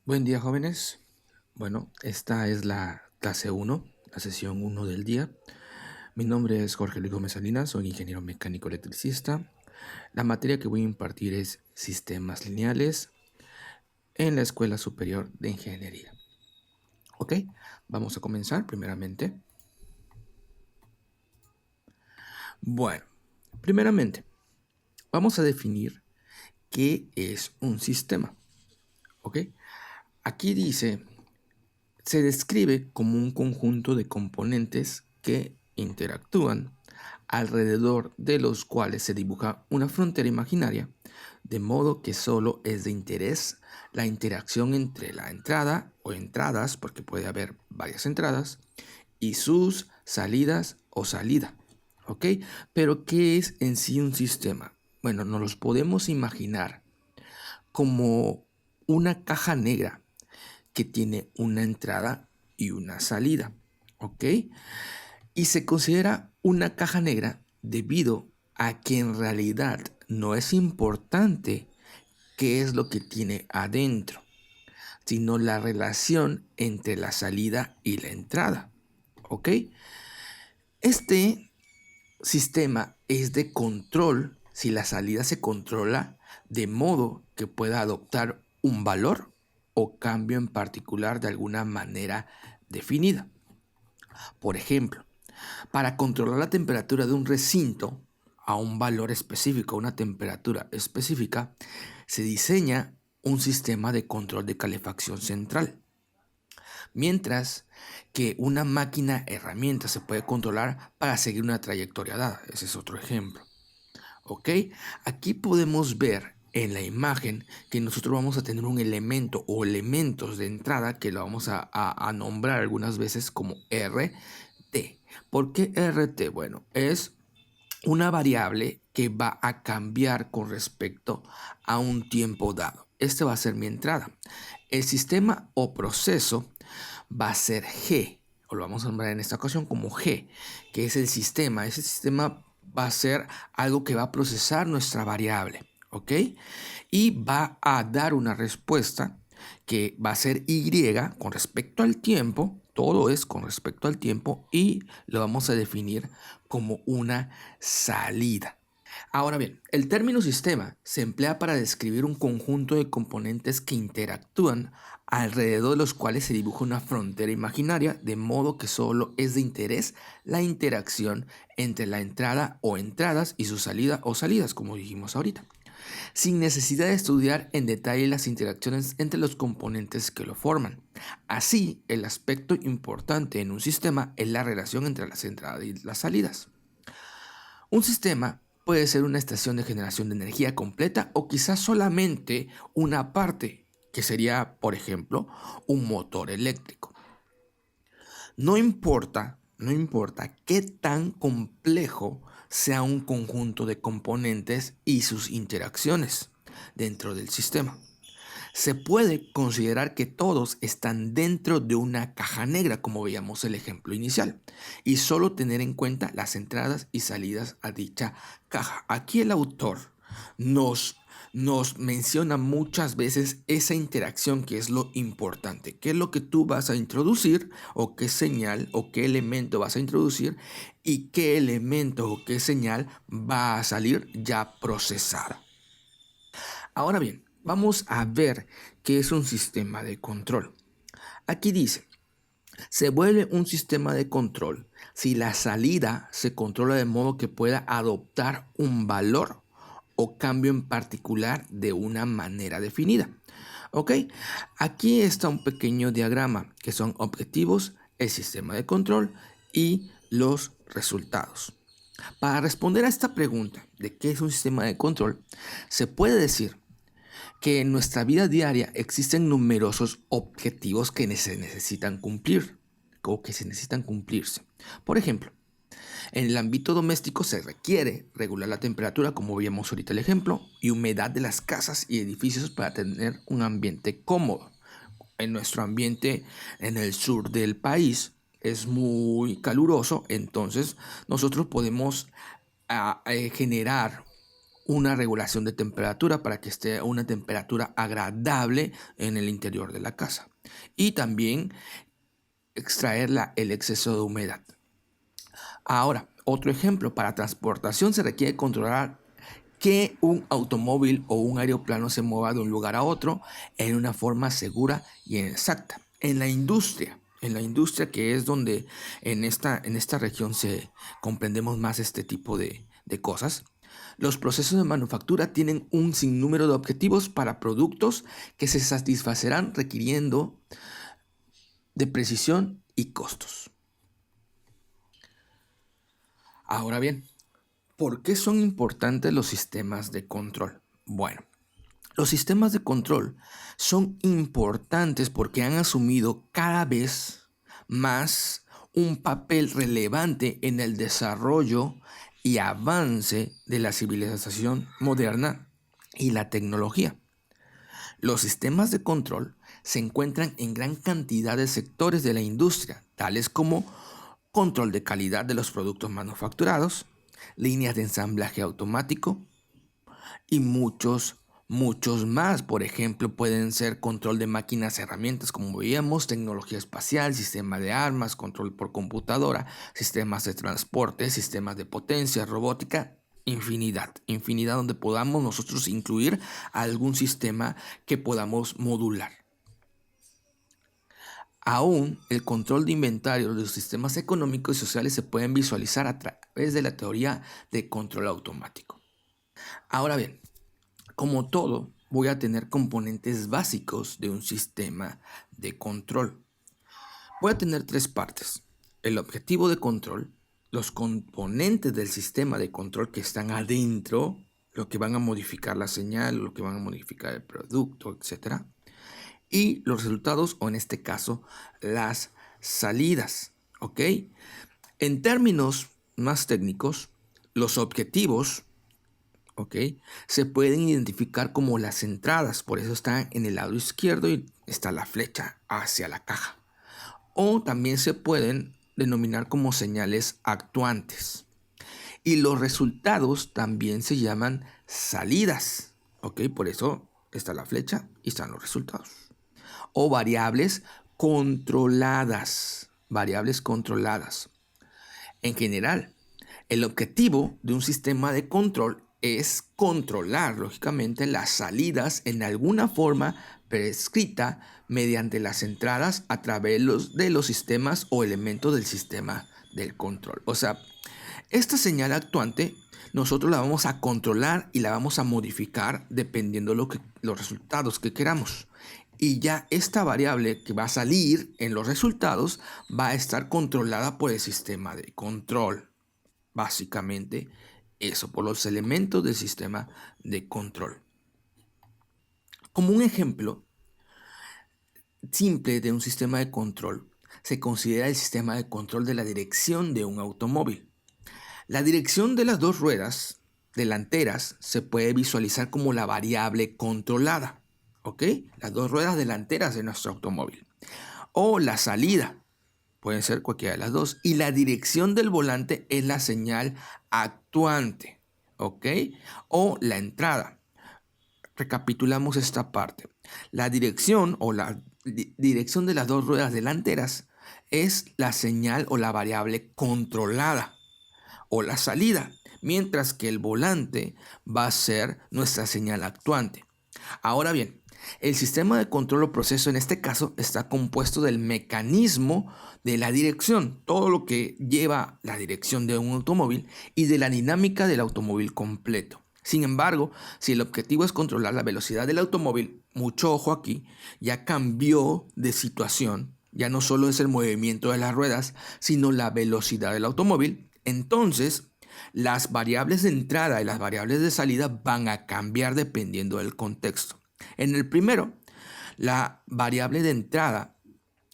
Buen día, jóvenes. Bueno, esta es la clase uno, la sesión uno del día. Mi nombre es Jorge Luis Gómez Salinas, soy ingeniero mecánico electricista. La materia que voy a impartir es sistemas lineales en la Escuela Superior de Ingeniería. Ok, vamos a comenzar primeramente. Bueno, primeramente, vamos a definir qué es un sistema. Ok, aquí dice se describe como un conjunto de componentes que interactúan, alrededor de los cuales se dibuja una frontera imaginaria, de modo que solo es de interés la interacción entre la entrada o entradas, porque puede haber varias entradas, y sus salidas o salida. ¿Ok? Pero ¿qué es en sí un sistema? Bueno, nos los podemos imaginar como una caja negra que tiene una entrada y una salida, ¿ok? Y se considera una caja negra debido a que en realidad no es importante qué es lo que tiene adentro, sino la relación entre la salida y la entrada, ¿ok? Este sistema es de control si la salida se controla de modo que pueda adoptar un valor o cambio en particular de alguna manera definida. Por ejemplo, para controlar la temperatura de un recinto a un valor específico, a una temperatura específica, se diseña un sistema de control de calefacción central. Mientras que una máquina herramienta se puede controlar para seguir una trayectoria dada. Ese es otro ejemplo. ¿Ok? Aquí podemos ver en la imagen que nosotros vamos a tener un elemento o elementos de entrada que lo vamos a nombrar algunas veces como RT. ¿Por qué RT? Bueno, es una variable que va a cambiar con respecto a un tiempo dado. Este va a ser mi entrada. El sistema o proceso va a ser G, o lo vamos a nombrar en esta ocasión como G, que es el sistema. Ese sistema va a ser algo que va a procesar nuestra variable, ¿ok? Y va a dar una respuesta que va a ser Y con respecto al tiempo, todo es con respecto al tiempo, y lo vamos a definir como una salida. Ahora bien, el término sistema se emplea para describir un conjunto de componentes que interactúan alrededor de los cuales se dibuja una frontera imaginaria, de modo que solo es de interés la interacción entre la entrada o entradas y su salida o salidas, como dijimos ahorita, sin necesidad de estudiar en detalle las interacciones entre los componentes que lo forman. Así, el aspecto importante en un sistema es la relación entre las entradas y las salidas. Un sistema puede ser una estación de generación de energía completa o quizás solamente una parte, que sería, por ejemplo, un motor eléctrico. No importa qué tan complejo sea un conjunto de componentes y sus interacciones dentro del sistema. Se puede considerar que todos están dentro de una caja negra, como veíamos el ejemplo inicial, y solo tener en cuenta las entradas y salidas a dicha caja. Aquí el autor nos, nos menciona muchas veces esa interacción que es lo importante, qué es lo que tú vas a introducir o qué señal o qué elemento vas a introducir y qué elemento o qué señal va a salir ya procesada. Ahora bien, vamos a ver qué es un sistema de control. Aquí dice, se vuelve un sistema de control si la salida se controla de modo que pueda adoptar un valor o cambio en particular de una manera definida. ¿Ok? Aquí está un pequeño diagrama que son objetivos, el sistema de control y los resultados. Para responder a esta pregunta de qué es un sistema de control, se puede decir que en nuestra vida diaria existen numerosos objetivos que se necesitan cumplir o que se necesitan cumplirse. Por ejemplo, en el ámbito doméstico se requiere regular la temperatura, como veíamos ahorita el ejemplo, y humedad de las casas y edificios para tener un ambiente cómodo. En nuestro ambiente en el sur del país es muy caluroso, entonces nosotros podemos generar una regulación de temperatura para que esté a una temperatura agradable en el interior de la casa. Y también extraer el exceso de humedad. Ahora, otro ejemplo, para transportación se requiere controlar que un automóvil o un aeroplano se mueva de un lugar a otro en una forma segura y exacta. En la industria que es donde en esta región comprendemos más este tipo de cosas, los procesos de manufactura tienen un sinnúmero de objetivos para productos que se satisfacerán requiriendo de precisión y costos. Ahora bien, ¿por qué son importantes los sistemas de control? Bueno, los sistemas de control son importantes porque han asumido cada vez más un papel relevante en el desarrollo y avance de la civilización moderna y la tecnología. Los sistemas de control se encuentran en gran cantidad de sectores de la industria, tales como control de calidad de los productos manufacturados, líneas de ensamblaje automático y muchos más. Por ejemplo, pueden ser control de máquinas, herramientas, como veíamos, tecnología espacial, sistema de armas, control por computadora, sistemas de transporte, sistemas de potencia, robótica, infinidad donde podamos nosotros incluir algún sistema que podamos modular. Aún el control de inventario de los sistemas económicos y sociales se pueden visualizar a través de la teoría de control automático. Ahora bien, como todo, voy a tener componentes básicos de un sistema de control. Voy a tener tres partes: el objetivo de control, los componentes del sistema de control que están adentro, lo que van a modificar la señal, lo que van a modificar el producto, etc. Y los resultados, o en este caso, las salidas. ¿Ok? En términos más técnicos, los objetivos, ¿ok?, se pueden identificar como las entradas, por eso está en el lado izquierdo y está la flecha hacia la caja. O también se pueden denominar como señales actuantes. Y los resultados también se llaman salidas, ¿ok? Por eso está la flecha y están los resultados. O variables controladas. En general, el objetivo de un sistema de control es controlar, lógicamente, las salidas en alguna forma prescrita mediante las entradas a través de los sistemas o elementos del sistema del control. O sea, esta señal actuante nosotros la vamos a controlar y la vamos a modificar dependiendo los resultados que queramos. Y ya esta variable que va a salir en los resultados va a estar controlada por el sistema de control. Básicamente eso, por los elementos del sistema de control. Como un ejemplo simple de un sistema de control, se considera el sistema de control de la dirección de un automóvil. La dirección de las dos ruedas delanteras se puede visualizar como la variable controlada, ¿ok? Las dos ruedas delanteras de nuestro automóvil. O la salida, pueden ser cualquiera de las dos. Y la dirección del volante es la señal actuante, ¿ok? O la entrada. Recapitulamos esta parte. La dirección o la dirección de las dos ruedas delanteras es la señal o la variable controlada o la salida, mientras que el volante va a ser nuestra señal actuante. Ahora bien, el sistema de control o proceso en este caso está compuesto del mecanismo de la dirección, todo lo que lleva la dirección de un automóvil y de la dinámica del automóvil completo. Sin embargo, si el objetivo es controlar la velocidad del automóvil, mucho ojo aquí, ya cambió de situación, ya no solo es el movimiento de las ruedas, sino la velocidad del automóvil. Entonces, las variables de entrada y las variables de salida van a cambiar dependiendo del contexto. En el primero, la variable de entrada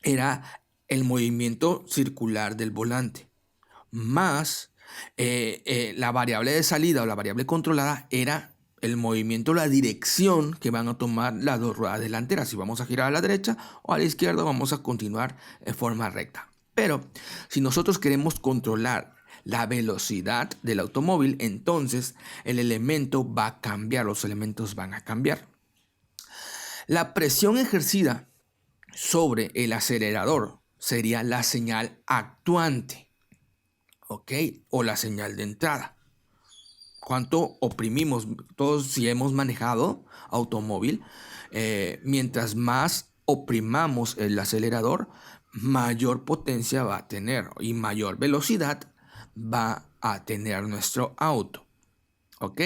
era el movimiento circular del volante, más la variable de salida o la variable controlada era el movimiento, la dirección que van a tomar las dos ruedas delanteras. Si vamos a girar a la derecha o a la izquierda, vamos a continuar en forma recta. Pero si nosotros queremos controlar la velocidad del automóvil, entonces el elemento va a cambiar, los elementos van a cambiar. La presión ejercida sobre el acelerador sería la señal actuante, ¿ok? O la señal de entrada. ¿Cuánto oprimimos? Todos, si hemos manejado automóvil, mientras más oprimamos el acelerador, mayor potencia va a tener y mayor velocidad va a tener nuestro auto. ¿Ok?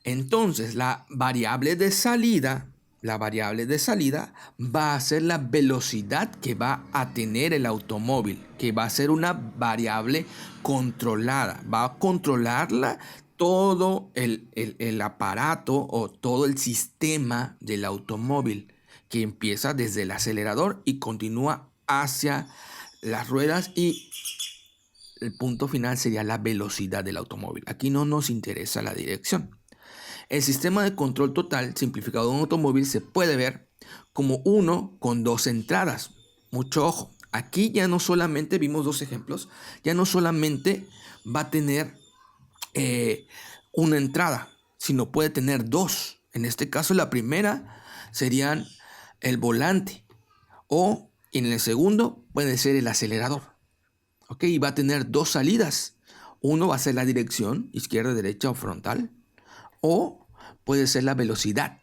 Entonces la variable de salida va a ser la velocidad que va a tener el automóvil, que va a ser una variable controlada. Va a controlarla todo el aparato o todo el sistema del automóvil, que empieza desde el acelerador y continúa hacia las ruedas, y el punto final sería la velocidad del automóvil. Aquí no nos interesa la dirección. El sistema de control total simplificado de un automóvil se puede ver como uno con dos entradas. Mucho ojo. Aquí ya no solamente vimos dos ejemplos, ya no solamente va a tener una entrada, sino puede tener dos. En este caso, la primera serían el volante, o en el segundo puede ser el acelerador. ¿Ok? Y va a tener dos salidas. Uno va a ser la dirección, izquierda, derecha o frontal. O puede ser la velocidad.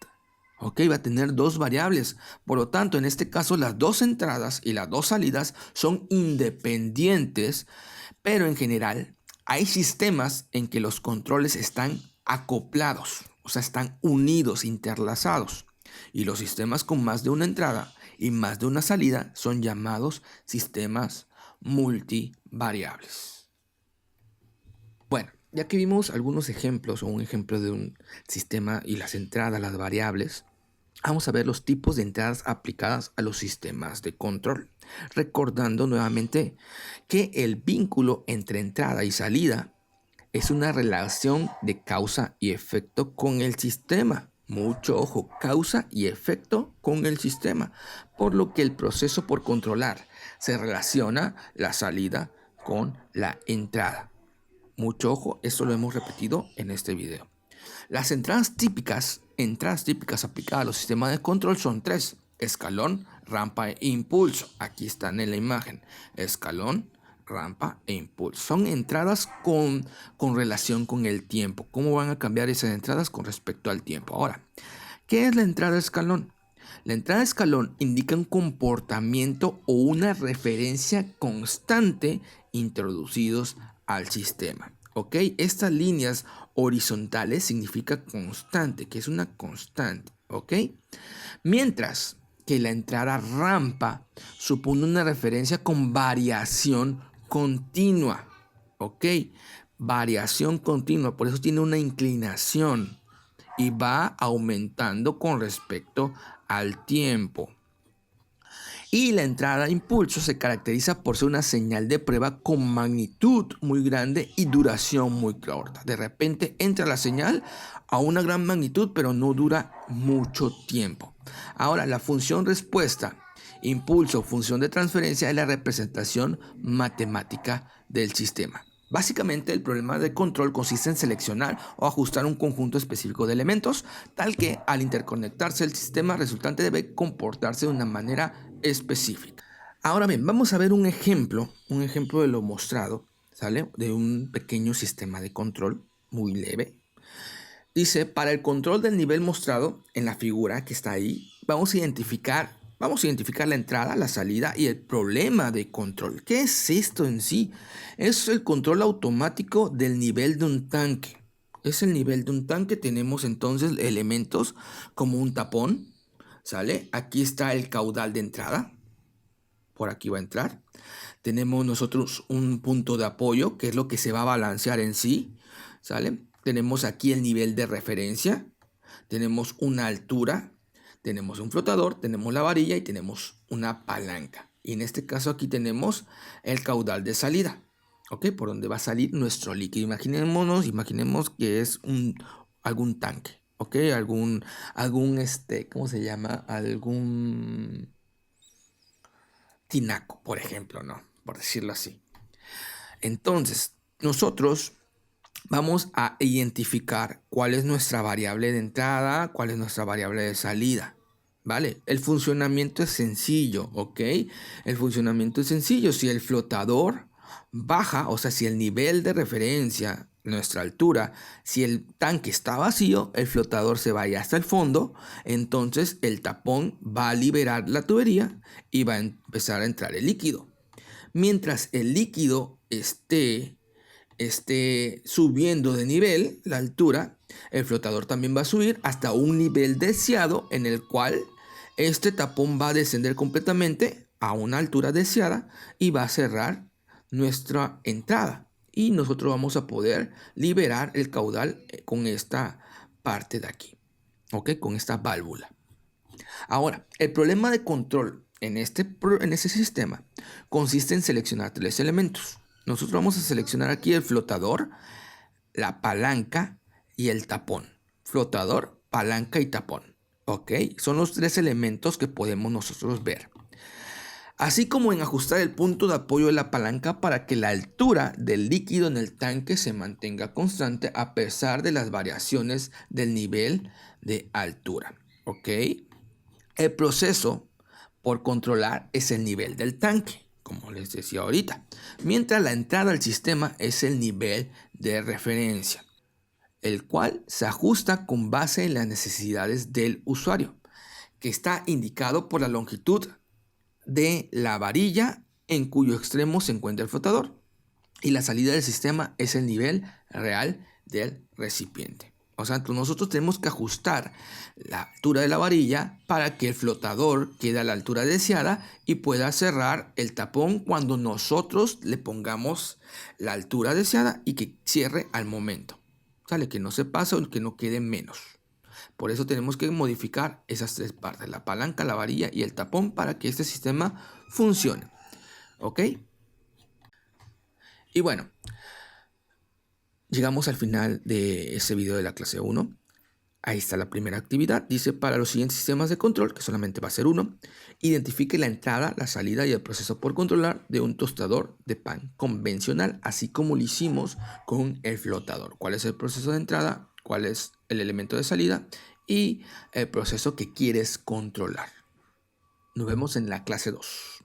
¿Ok? Va a tener dos variables. Por lo tanto, en este caso, las dos entradas y las dos salidas son independientes, pero en general hay sistemas en que los controles están acoplados, o sea, están unidos, interlazados. Y los sistemas con más de una entrada y más de una salida son llamados sistemas multivariables. Bueno, ya que vimos algunos ejemplos o un ejemplo de un sistema y las entradas, las variables, vamos a ver los tipos de entradas aplicadas a los sistemas de control. Recordando nuevamente que el vínculo entre entrada y salida es una relación de causa y efecto con el sistema. Mucho ojo, causa y efecto con el sistema, por lo que el proceso por controlar se relaciona la salida con la entrada. Mucho ojo, esto lo hemos repetido en este video. Las entradas típicas aplicadas a los sistemas de control son tres: escalón, rampa e impulso. Aquí están en la imagen: escalón, rampa e impulso. Son entradas con relación con el tiempo. ¿Cómo van a cambiar esas entradas con respecto al tiempo? Ahora, ¿qué es la entrada escalón? La entrada escalón indica un comportamiento o una referencia constante introducidos al sistema. ¿Ok? Estas líneas horizontales significa constante, que es una constante. ¿Ok? Mientras que la entrada rampa supone una referencia con variación continua. ¿Ok? Variación continua, por eso tiene una inclinación y va aumentando con respecto al tiempo. Y la entrada a impulso se caracteriza por ser una señal de prueba con magnitud muy grande y duración muy corta. De repente entra la señal a una gran magnitud, pero no dura mucho tiempo. Ahora, la función respuesta, impulso, función de transferencia, es la representación matemática del sistema. Básicamente, el problema de control consiste en seleccionar o ajustar un conjunto específico de elementos, tal que al interconectarse el sistema resultante debe comportarse de una manera específica. Ahora bien, vamos a ver un ejemplo de lo mostrado, ¿sale? De un pequeño sistema de control muy leve. Dice: para el control del nivel mostrado en la figura que está ahí, vamos a identificar la entrada, la salida y el problema de control. ¿Qué es esto en sí? Es el control automático del nivel de un tanque. Es el nivel de un tanque. Tenemos entonces elementos como un tapón, ¿sale? Aquí está el caudal de entrada. Por aquí va a entrar. Tenemos nosotros un punto de apoyo, que es lo que se va a balancear en sí, ¿sale? Tenemos aquí el nivel de referencia. Tenemos una altura. Tenemos un flotador, tenemos la varilla y tenemos una palanca. Y en este caso aquí tenemos el caudal de salida, ¿ok? Por donde va a salir nuestro líquido. Imaginemos que es algún tanque, ¿ok? ¿Cómo se llama? Algún tinaco, por ejemplo, ¿no? Por decirlo así. Entonces, nosotros vamos a identificar cuál es nuestra variable de entrada, cuál es nuestra variable de salida. ¿Vale? El funcionamiento es sencillo, ¿ok? El funcionamiento es sencillo. Si el flotador baja, o sea, si el nivel de referencia, nuestra altura, si el tanque está vacío, el flotador se va hasta el fondo, entonces el tapón va a liberar la tubería y va a empezar a entrar el líquido. Mientras el líquido esté subiendo de nivel, la altura, el flotador también va a subir hasta un nivel deseado en el cual este tapón va a descender completamente a una altura deseada y va a cerrar nuestra entrada. Y nosotros vamos a poder liberar el caudal con esta parte de aquí, ¿ok? Con esta válvula. Ahora, el problema de control en este sistema consiste en seleccionar 3 elementos. Nosotros vamos a seleccionar aquí el flotador, la palanca y el tapón. Flotador, palanca y tapón. ¿Ok? Son los 3 elementos que podemos nosotros ver. Así como en ajustar el punto de apoyo de la palanca para que la altura del líquido en el tanque se mantenga constante a pesar de las variaciones del nivel de altura. ¿Ok? El proceso por controlar es el nivel del tanque, como les decía ahorita, mientras la entrada al sistema es el nivel de referencia, el cual se ajusta con base en las necesidades del usuario, que está indicado por la longitud de la varilla en cuyo extremo se encuentra el flotador, y la salida del sistema es el nivel real del recipiente. O sea, nosotros tenemos que ajustar la altura de la varilla para que el flotador quede a la altura deseada y pueda cerrar el tapón cuando nosotros le pongamos la altura deseada y que cierre al momento. ¿Sale? Que no se pase o que no quede menos. Por eso tenemos que modificar esas 3 partes, la palanca, la varilla y el tapón para que este sistema funcione. ¿Ok? Y bueno, llegamos al final de ese video de la clase 1. Ahí está la primera actividad. Dice, para los siguientes sistemas de control, que solamente va a ser uno, identifique la entrada, la salida y el proceso por controlar de un tostador de pan convencional, así como lo hicimos con el flotador. ¿Cuál es el proceso de entrada? ¿Cuál es el elemento de salida? Y el proceso que quieres controlar. Nos vemos en la clase 2.